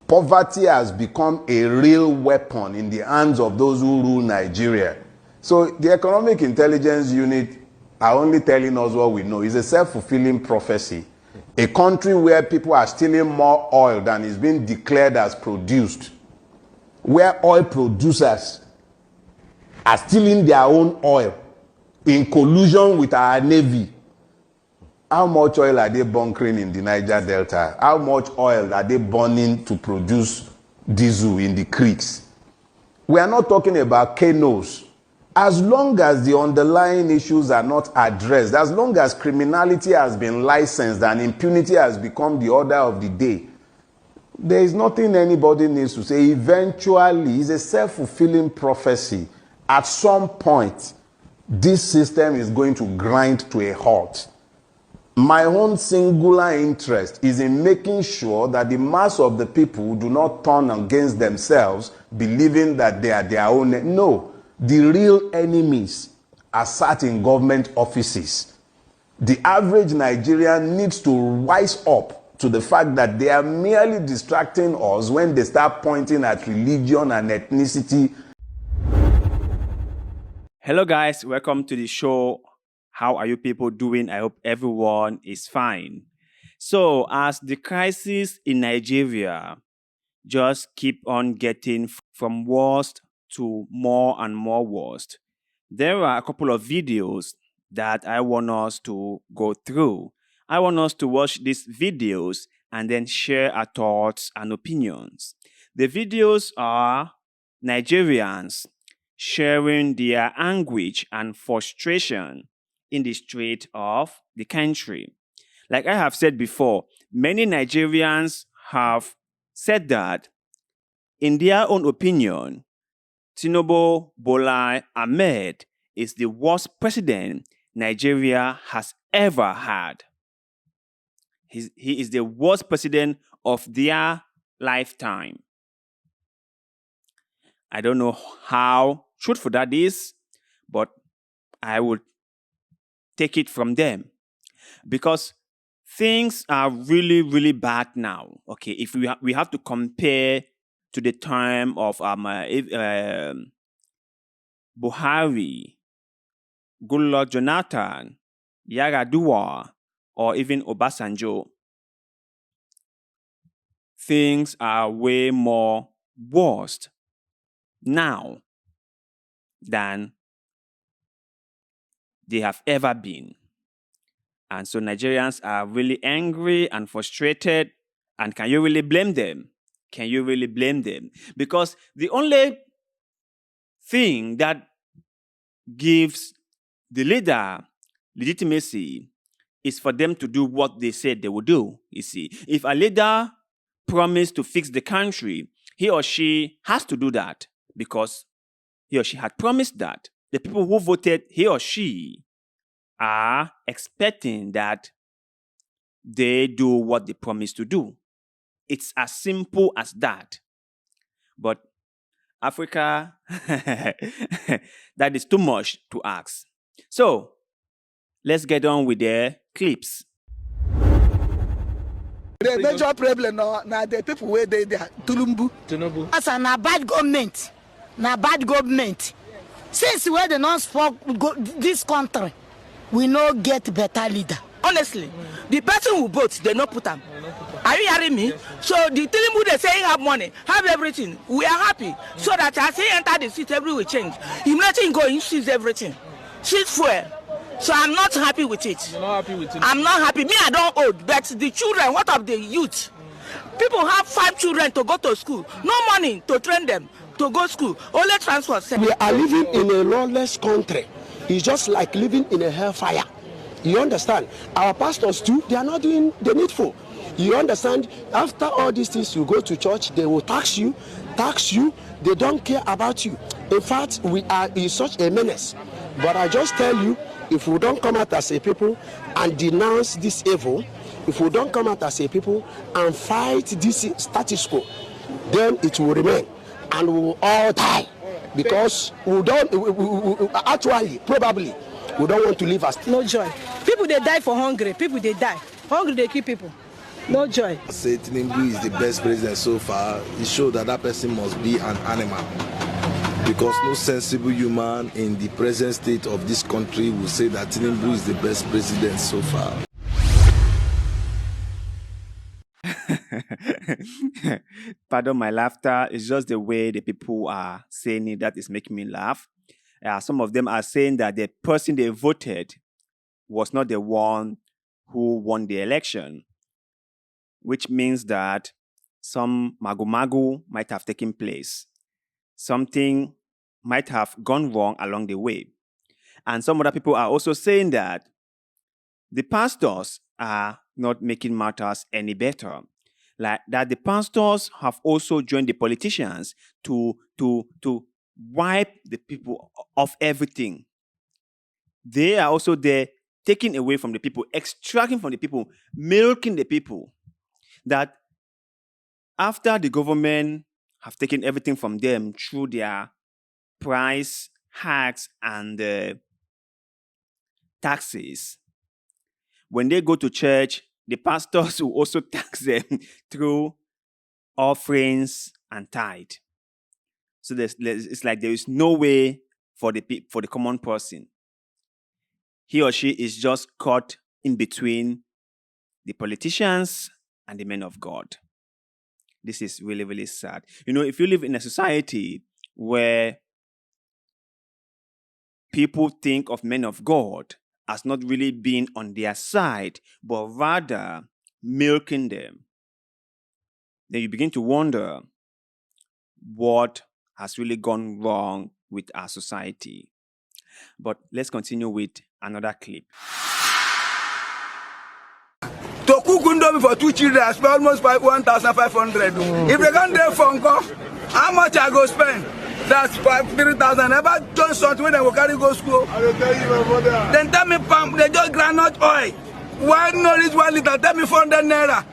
Poverty has become a real weapon in the hands of those who rule Nigeria. So the Economic Intelligence Unit are only telling us what we know. It's a self-fulfilling prophecy. A country where people are stealing more oil than is being declared as produced, where oil producers are stealing their own oil in collusion with our navy. How much oil are they bunkering in the Niger Delta? How much oil are they burning to produce diesel in the creeks? We are not talking about canoes. As long as the underlying issues are not addressed, as long as criminality has been licensed and impunity has become the order of the day, there is nothing anybody needs to say. Eventually, it's a self-fulfilling prophecy. At some point, this system is going to grind to a halt. My own singular interest is in making sure that the mass of the people do not turn against themselves, believing that they are their own. No, the real enemies are sat in government offices. The average Nigerian needs to wise up to the fact that they are merely distracting us when they start pointing at religion and ethnicity. Hello guys, welcome to the show. How are you people doing? I hope everyone is fine. So, as the crisis in Nigeria just keep on getting from worst to more and more worst, there are a couple of videos that I want us to go through. I want us to watch these videos and then share our thoughts and opinions. The videos are Nigerians sharing their anguish and frustration in the street of the country. Like I have said before, many Nigerians have said that, in their own opinion, Tinubu Bola Ahmed is the worst president Nigeria has ever had. He is the worst president of their lifetime. I don't know how truthful that is, but I would take it from them, because things are really, really bad now. Okay, if we have to compare to the time of Buhari, Goodluck Jonathan, Yar'Adua, or even Obasanjo, things are way more worse now than they have ever been. And so Nigerians are really angry and frustrated. And can you really blame them? Can you really blame them? Because the only thing that gives the leader legitimacy is for them to do what they said they would do. You see, if a leader promised to fix the country, he or she has to do that because he or she had promised that. The people who voted he or she are expecting that they do what they promised to do. It's as simple as that. But Africa, that is too much to ask. So, let's get on with the clips. The major problem now the people where they are Tinubu. That's a bad government. Na bad government. Since where they not spoke this country, we no get better leader. Honestly, the person who votes, they not put them. Are you hearing me? So the Tinubu they say he have money, have everything. We are happy. So that as he enter the seat, everything will change. If nothing go, he sees everything. She's fuel. So I'm not happy with it. You're not happy with it? I'm not happy. Me, I don't old. But the children, what of the youth? People have 5 children to go to school. No money to train them to go school. Only transport. We are living in a lawless country. It's just like living in a hellfire. You understand? Our pastors too, they are not doing the needful. You understand? After all these things, you go to church, they will tax you. They don't care about you. In fact, we are in such a menace. But I just tell you, if we don't come out as a people and denounce this evil, if we don't come out as a people and fight this status quo, then it will remain and we will all die. Because we actually, probably, we don't want to live as no joy. People they die for hungry. People they die. Hungry they kill people. No joy. I say Tinubu is the best president so far. It shows that that person must be an animal. Because no sensible human in the present state of this country will say that Tinubu is the best president so far. Pardon my laughter. It's just the way the people are saying it that is making me laugh. Some of them are saying that the person they voted was not the one who won the election, which means that some magu-magu might have taken place. Something might have gone wrong along the way. And some other people are also saying that the pastors are not making matters any better. Like that the pastors have also joined the politicians to wipe the people of everything. They are also there taking away from the people, extracting from the people, milking the people. That after the government have taken everything from them through their price hikes and taxes, when they go to church, the pastors will also tax them through offerings and tithe. So it's like there is no way for the common person. He or she is just caught in between the politicians and the men of God. This is really, really sad. You know, if you live in a society where people think of men of God as not really being on their side, but rather milking them, then you begin to wonder what has really gone wrong with our society. But let's continue with another clip. To cook indomie for 2 children, I spend almost 1,500. If they can't get phone call, how much I go spend? That's 3,000. Never done something when they will carry go school. I will tell you, my mother. Then tell me, pump, they just groundnut oil. Why not this 1 liter? Tell me 400 naira.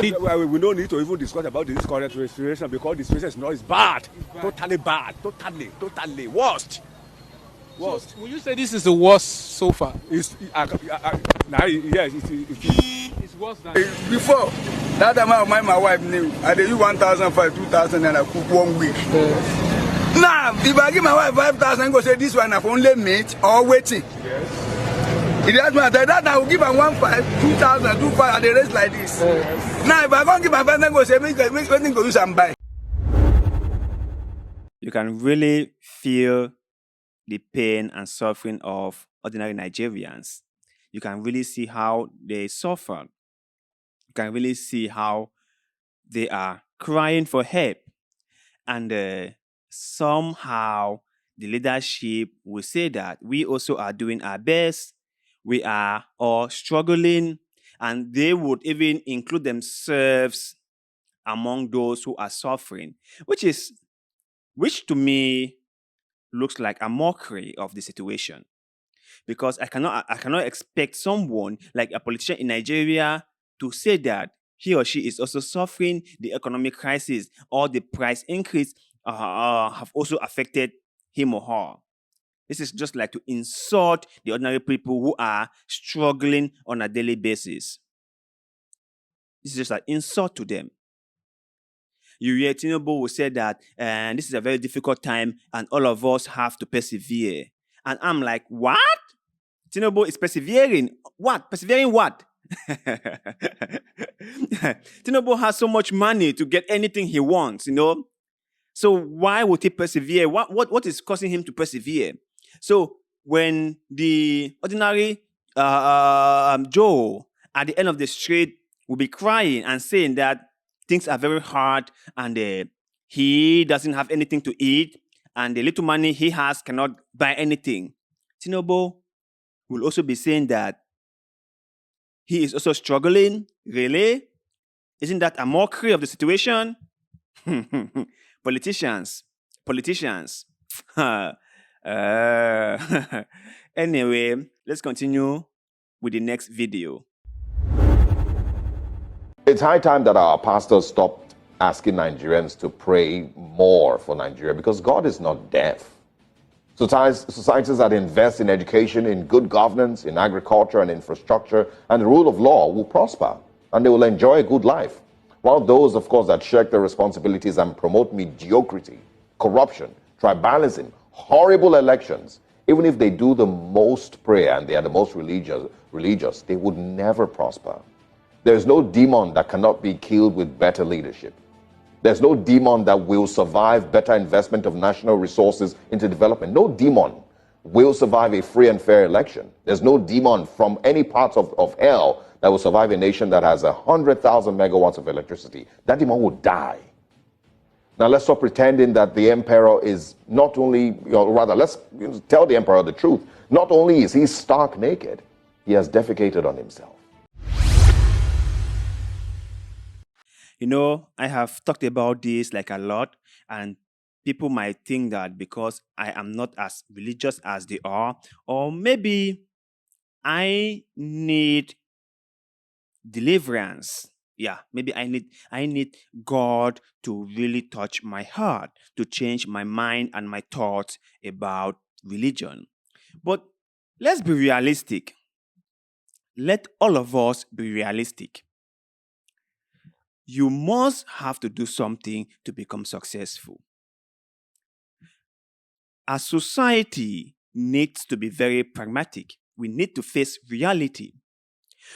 We don't need to even discuss about this current situation because the situation is bad. Totally bad. Totally worst. Worst. So, will you say this is the worst so far? Yes, it's worse than before. That amount my wife knew. I did 1,500, 2,000 and I cook 1 week. Yes. Now, if I give my wife 5,000, go say this one I've only meat or waiting. Yes. It doesn't matter. That I will give her 1,500, 2,000, 2,500 at the rate like this. Yes. Now, if I can't give my 5,000, go say make go use and buy. You can really feel the pain and suffering of ordinary Nigerians. You can really see how they suffer. You can really see how they are crying for help. And somehow the leadership will say that we also are doing our best. We are all struggling. And they would even include themselves among those who are suffering, which to me looks like a mockery of the situation. Because I cannot expect someone like a politician in Nigeria to say that he or she is also suffering the economic crisis or the price increase have also affected him or her. This is just like to insult the ordinary people who are struggling on a daily basis. This is just an insult to them. You hear Tinubu will say that this is a very difficult time and all of us have to persevere. And I'm like, what? Tinubu is persevering. What? Persevering what? Tinubu has so much money to get anything he wants, you know. So why would he persevere? What is causing him to persevere? So when the ordinary Joe at the end of the street will be crying and saying that things are very hard and he doesn't have anything to eat and the little money he has cannot buy anything, Tinubu will also be saying that he is also struggling. Really? Isn't that a mockery of the situation? Politicians. Anyway, let's continue with the next video. It's high time that our pastors stopped asking Nigerians to pray more for Nigeria because God is not deaf. Societies that invest in education, in good governance, in agriculture and infrastructure, and the rule of law will prosper. and they will enjoy a good life. While those, of course, that shirk their responsibilities and promote mediocrity, corruption, tribalism, horrible elections, even if they do the most prayer and they are the most religious, they would never prosper. There's no demon that cannot be killed with better leadership. There's no demon that will survive better investment of national resources into development. No demon will survive a free and fair election. There's no demon from any parts of hell that will survive a nation that has 100,000 megawatts of electricity. That demon will die. Now let's stop pretending that the emperor is not only, rather let's tell the emperor the truth. Not only is he stark naked, he has defecated on himself. You know, I have talked about this like a lot, and people might think that because I am not as religious as they are, or maybe I need deliverance. Yeah, maybe I need God to really touch my heart, to change my mind and my thoughts about religion. But let's be realistic. Let all of us be realistic. You must have to do something to become successful. A society needs to be very pragmatic. We need to face reality.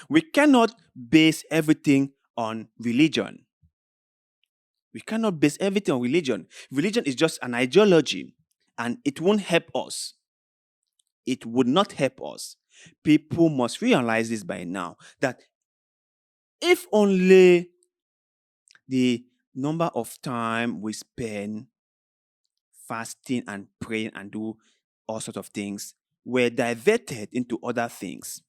We cannot base everything on religion. We cannot base everything on religion. Religion is just an ideology, and it won't help us. It would not help us. People must realize this by now, that if only the number of time we spend fasting and praying and do all sorts of things were diverted into other things,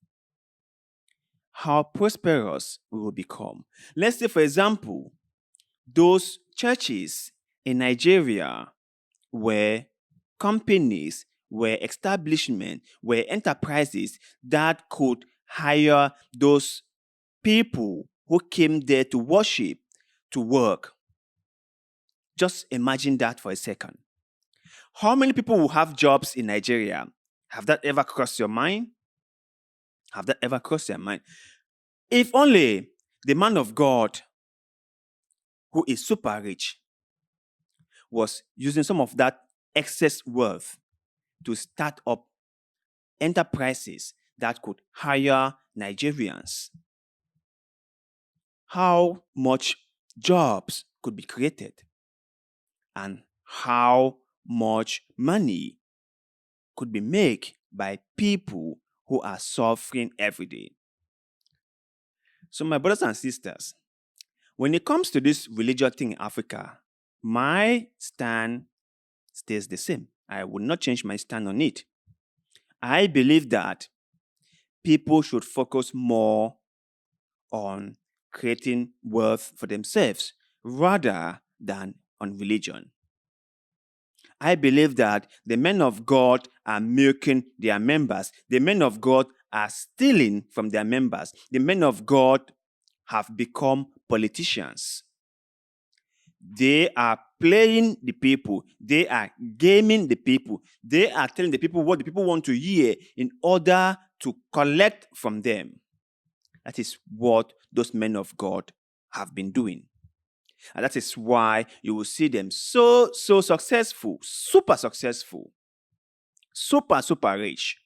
how prosperous we will become. Let's say, for example, those churches in Nigeria were companies, were establishments, were enterprises that could hire those people who came there to worship to work. Just imagine that for a second. How many people will have jobs in Nigeria? Have that ever crossed your mind? Have that ever crossed your mind? If only the man of God who is super rich was using some of that excess wealth to start up enterprises that could hire Nigerians, how much jobs could be created and how much money could be made by people who are suffering every day. So my brothers and sisters, when it comes to this religious thing in Africa, my stand stays the same. I will not change my stand on it. I believe that people should focus more on creating wealth for themselves rather than on religion. I believe that the men of God are milking their members. The men of God are stealing from their members. The men of God have become politicians. They are playing the people. They are gaming the people. They are telling the people what the people want to hear in order to collect from them. That is what those men of God have been doing. And that is why you will see them so successful, super successful, super rich.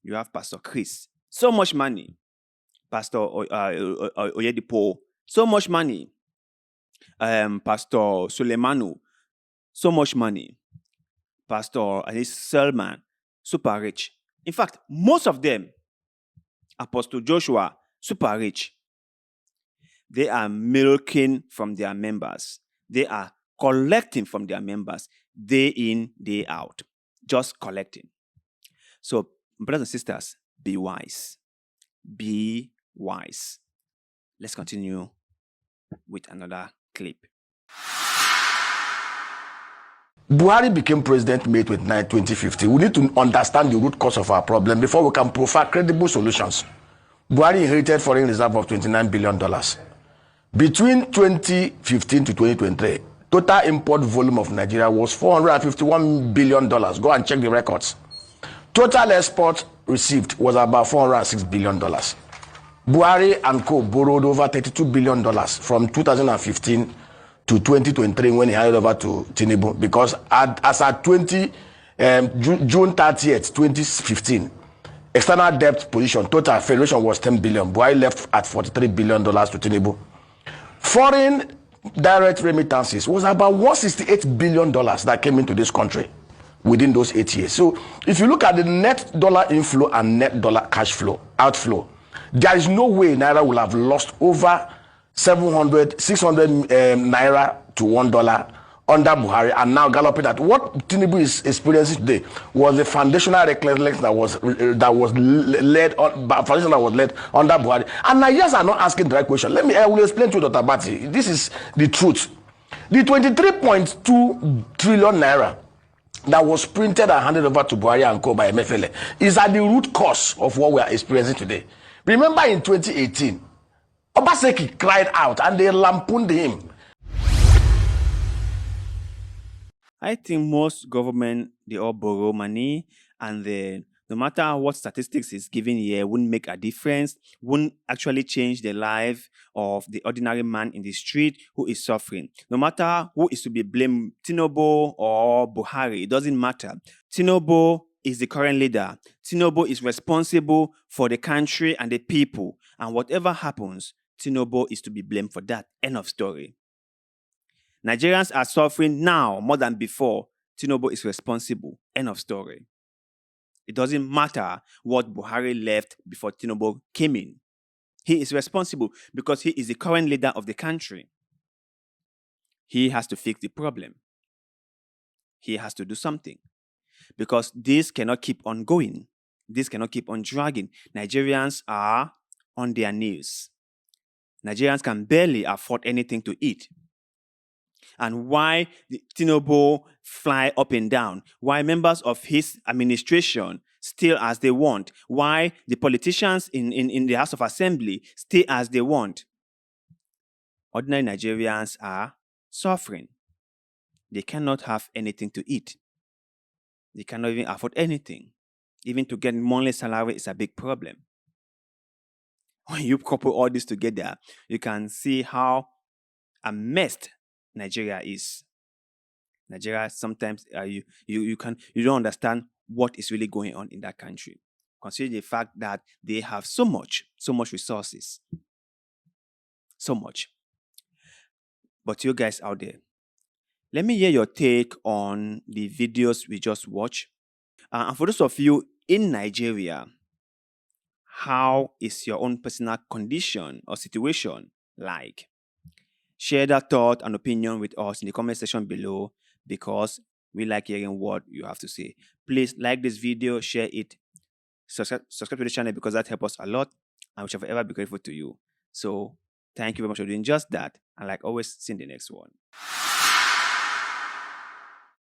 You have Pastor Chris, so much money. Pastor Oyedipo, so much money. Pastor Suleimanu, so much money. Pastor Anis Selman, super rich. In fact, most of them, Apostle Joshua, super rich. They are milking from their members. They are collecting from their members day in, day out. Just collecting. So, brothers and sisters, be wise. Be wise. Let's continue with another clip. Buhari became president May 29, 2050. We need to understand the root cause of our problem before we can provide credible solutions. Buhari inherited foreign reserve of $29 billion. Between 2015 to 2023, total import volume of Nigeria was $451 billion. Go and check the records. Total export received was about $406 billion. Buhari and co borrowed over $32 billion from 2015 to 2023 when he handed over to Tinubu, because as at June 30th, 2015, external debt position, total federation was $10 billion. Buhari left at $43 billion to Tinubu. Foreign direct remittances was about $168 billion that came into this country within those 8 years. So if you look at the net dollar inflow and net dollar cash flow, outflow, there is no way Naira will have lost over 600 Naira to $1 under Buhari, and now galloping at what Tinubu is experiencing today was the foundational recklessness that was led under Buhari. And Nigerians are not asking the right question. I will explain to Dr. Bati. This is the truth. The 23.2 trillion Naira that was printed and handed over to Buhari and co by MFL is at the root cause of what we are experiencing today. Remember in 2018, Obaseki cried out and they lampooned him. I think most government, they all borrow money, and then no matter what statistics is given here, wouldn't make a difference, wouldn't actually change the life of the ordinary man in the street who is suffering. No matter who is to be blamed, Tinubu or Buhari, it doesn't matter. Tinubu is the current leader. Tinubu is responsible for the country and the people. And whatever happens, Tinubu is to be blamed for that. End of story. Nigerians are suffering now more than before. Tinubu is responsible. End of story. It doesn't matter what Buhari left before Tinubu came in. He is responsible because he is the current leader of the country. He has to fix the problem. He has to do something. Because this cannot keep on going. This cannot keep on dragging. Nigerians are on their knees. Nigerians can barely afford anything to eat. And why the Tinubu fly up and down? Why members of his administration stay as they want? Why the politicians in the House of Assembly stay as they want? Ordinary Nigerians are suffering. They cannot have anything to eat. They cannot even afford anything. Even to get monthly salary is a big problem. When you couple all this together, you can see how a mess Nigeria is. Nigeria, sometimes you don't understand what is really going on in that country. Consider the fact that they have so much resources. So much. But you guys out there, let me hear your take on the videos we just watched. And for those of you in Nigeria, how is your own personal condition or situation like? Share that thought and opinion with us in the comment section below, because we like hearing what you have to say. Please like this video, share it, subscribe to the channel, because that helps us a lot, and we shall forever be grateful to you. So thank you very much for doing just that, and like always, see you in the next one.